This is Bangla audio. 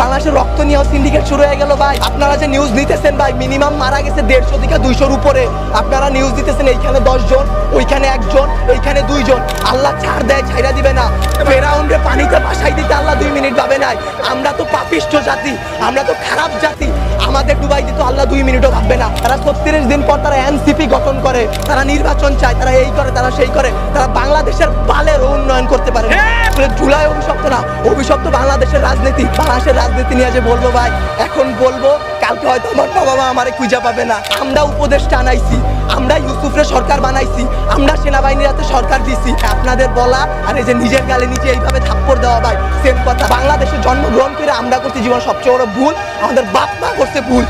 বাংলাদেশের রক্ত নিয়েও সিন্ডিকেট শুরু হয়ে গেল ভাই। আপনারা যে নিউজ নিতেছেন ভাই, মিনিমাম মারা গেছে 150 থেকে 200-র উপরে। আপনারা নিউজ দিতেছেন এইখানে 10 জন, ওইখানে 1 জন, এইখানে 2 জন। আল্লাহ ছাড় দেয়, ছাইরা দিবে না। ফেরাউনরে পানিতে ভাসাই দিতে আল্লাহ 2 মিনিট ভাবে নাই। আমরা তো পাপিষ্ঠ জাতি, আমরা তো খারাপ জাতি, আমাদের ডুবাই দিতে আল্লাহ 2 মিনিটও ভাববে না। তারা 36 দিন পর তারা এনসিপি গঠন করে, তারা নির্বাচন চায়, তারা এই করে, তারা সেই করে। তারা বাংলাদেশের বালের উন্নয়ন করতে পারে না। জুলাই অভিশপ্ত না, অভিশপ্ত বাংলাদেশের রাজনীতি। বাংলাদেশের রাজনীতি নিয়ে যে বলবো ভাই, এখন বলবো, কালকে হয়তো আমার বাবা মা আমারে খুঁজে পাবে না। আমরা উপদেষ্টা আনাইছি, আমরা ইউসুফরে সরকার বানাইছি, আমরা সেনাবাহিনীর হাতে সরকার দিছি। আপনাদের বলা আর এই যে নিজের গালে নিচে এইভাবে থাপ্পড় দেওয়া ভাই সেম কথা। বাংলাদেশে জন্মগ্রহণ করে আমরা করছি জীবন সবচেয়ে বড় ভুল, আমাদের বাপ মা করছে ভুল।